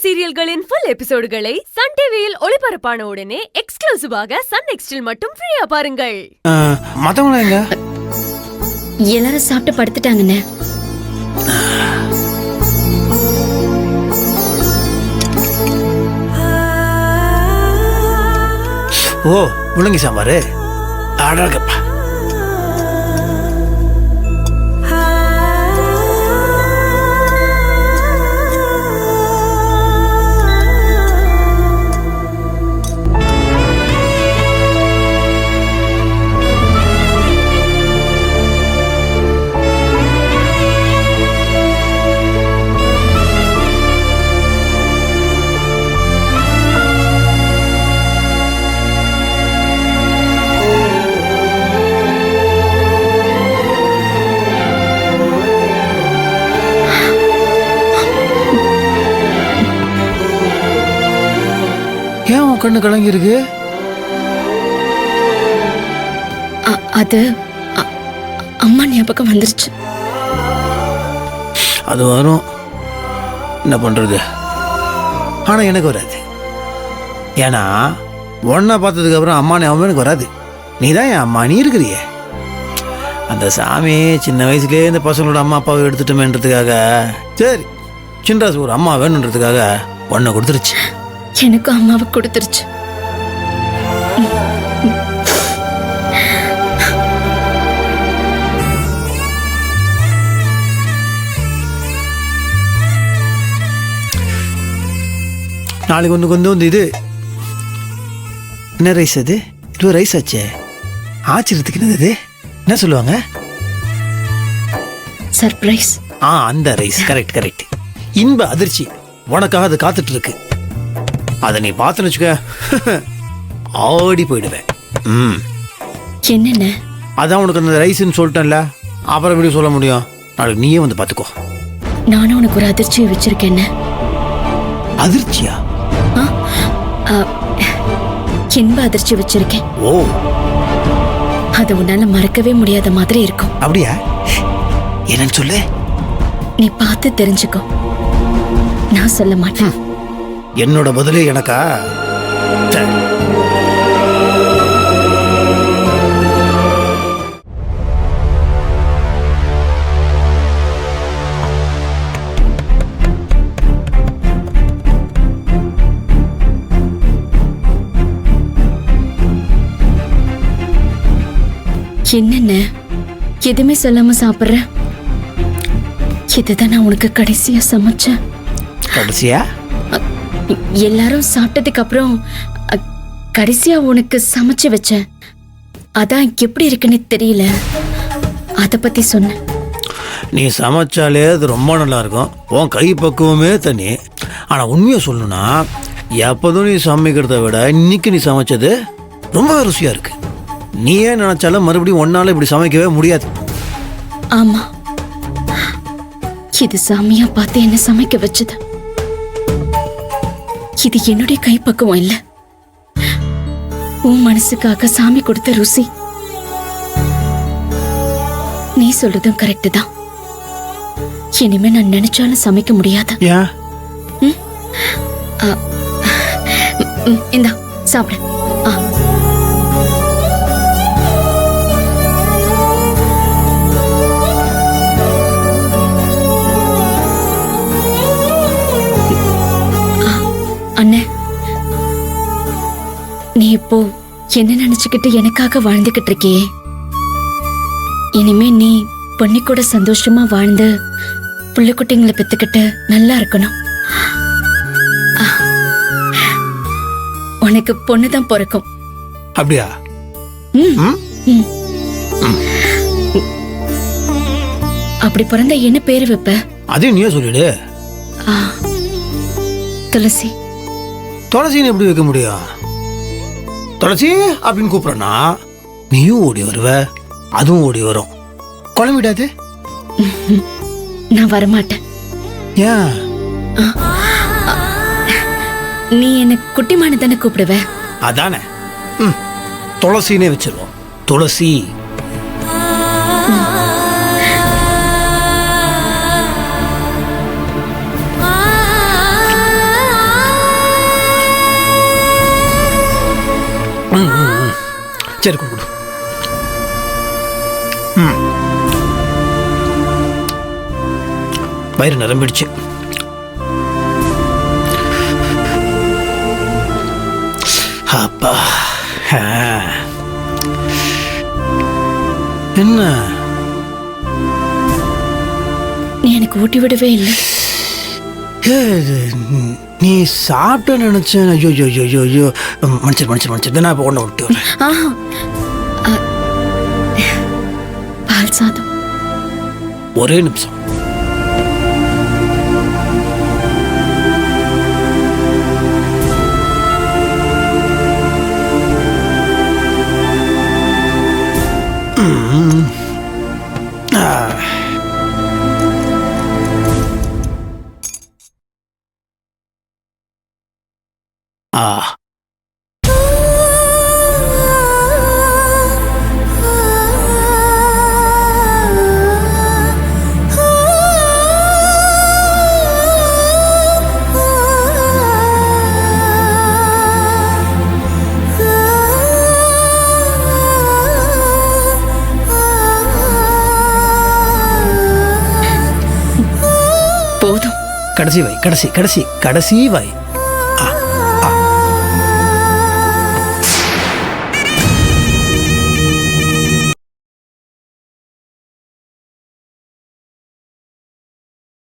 சீரியல்களின் full எபிசோடுகளை Sun டிவியில் ஒளிபரப்பான உடனே எக்ஸ்க்ளூசிவாக சன் நெக்ஸ்டில் மட்டும் ஃப்ரீயா பாருங்கள். மத்தவங்க எங்க? எல்லாரும் சாப்பிட்டு படுத்துட்டாங்கண்ணே. ஓ, முள்ளங்கி சாம்பாரு அடங்கப்பா. ஏன் உன் கண்ணு கலங்கி இருக்கு? அது அம்மா ஞாபகம் வந்துருச்சு. அது வரும், என்ன பண்றது? ஆனா எனக்கு வராது. ஏன்னா ஒன்ன பார்த்ததுக்கு அப்புறம் அம்மா ஞாபகம் எனக்கு வராது. நீ தான் என் அம்மா, நீ இருக்கிறிய. அந்த சாமி சின்ன வயசுலேயே இந்த பசங்களோட அம்மா அப்பாவை எடுத்துட்டோமேன்றதுக்காக, சரி சின்ராசு ஒரு அம்மா வேணுன்றதுக்காக ஒன்ன கொடுத்துருச்சு. எனக்கும் அம்மாவை கொடுத்துருச்சு. நாளைக்கு ஒன்று கொண்டு வந்து இது என்ன ரைஸ்? அது இது ரைஸ் ஆச்சே, ஆச்சரியத்துக்கு என்னது? என்ன சொல்லுவாங்க? சர்ப்ரைஸ். அந்த ரைஸ். Correct correct. இன்ப அதிர்ச்சி உனக்காக அது காத்துட்டு இருக்கு. அதை நீ பார்த்துன்னு வச்சுக்க, ஆடி போயிடுவேன். என்னென்ன? அதான் உனக்கு அந்த ரைஸ்ன்னு சொல்லிட்டேன்ல, அப்புறம் எப்படி சொல்ல முடியும்? நாளைக்கு நீயே வந்து பார்த்துக்கோ. நானும் உனக்கு ஒரு அதிர்ச்சியை வச்சிருக்கேன். அதிர்ச்சியா? இன்ப அதிர்ச்சி வச்சிருக்கேன். ஓ, அது உன்னால மறக்கவே முடியாத மாதிரி இருக்கும். அப்படியா? என்னன்னு சொல்லு. நீ பார்த்து தெரிஞ்சுக்கோ, நான் சொல்ல மாட்டேன். என்னோட பதிலே எனக்கா? என்னென்ன எதுவுமே சொல்லாம சாப்பிடுற? இதுதான் நான் உனக்கு கடைசியா சமைச்சேன். கடைசியா? எல்லாரும் சாப்பிட்டதுக்கு அப்புறம் கடைசியா உனக்கு சமைச்சு வச்சேன். அதான் எப்படி இருக்குன்னு தெரியல, அத பத்தி சொன்ன. நீ சமைச்சாலே அது ரொம்ப நல்லா இருக்கும். உன் கை பக்குவமே தனி. ஆனா உண்மையை சொல்லணும்னா, எப்போதும் நீ சமைக்கிறத விட இன்னைக்கு நீ சமைச்சது ரொம்ப ருசியா இருக்கு. நீ ஏன் நினைச்சாலும் மறுபடியும் ஒன்னால இப்படி சமைக்கவே முடியாது. ஆமா, இது சாமியா பார்த்து என்ன சமைக்க வச்சது. இது என்னுடைய கைப்பக்குவம் இல்ல, உன் மனசுக்காக சாமி கொடுத்த ருசி. நீ சொல்றதும் கரெக்ட் தான். இனிமே நான் நினைச்சாலும் சமைக்க முடியாது. இந்தா சாப்பிடு. அண்ணே, நீ இப்போ என்ன நினைச்சுக்கிட்டு எனக்காக வாழ்ந்துகிட்டு இருக்கியே, இனிமே நீ பொண்ணு கூட சந்தோஷமா வாழ்ந்து புள்ள குட்டிங்களை பெத்துக்கிட்டு நல்லா இருக்கணும். உனக்கு பொண்ணுதான் பிறக்கும். அப்படியா? அப்படி பிறந்த என்ன பேரு வைப்ப? அதையும் நீயே சொல்லிடு. துளசி. துளசின்னு எப்படி வைக்க முடியும்? துளசி அப்படின்னு கூப்பிடறனா நீயும் ஓடி வருவ, அதுவும் ஓடி வரும். குழம்பிடாது? நான் வரமாட்டேன். ஏன்? நீ என்ன குட்டிமான தானே கூப்பிடுவ? அதானே. துளசினே வச்சிருவோம். துளசி. சரி கொடு. வயிறு நிரம்பிடுச்சு. அப்பா என்ன நீ எனக்கு ஊட்டி விடவே இல்லை. நீ சாப்பிட்ட நினைச்சேன். ஐயோ ஐயோ ஐயோ ஐயோ மனுஷன் நான் இப்போ ஒன்று விட்டு வரேன். ஆஹா பால் சாதம். ஒரே நிமிஷம். போதும். கடைசி வாய்.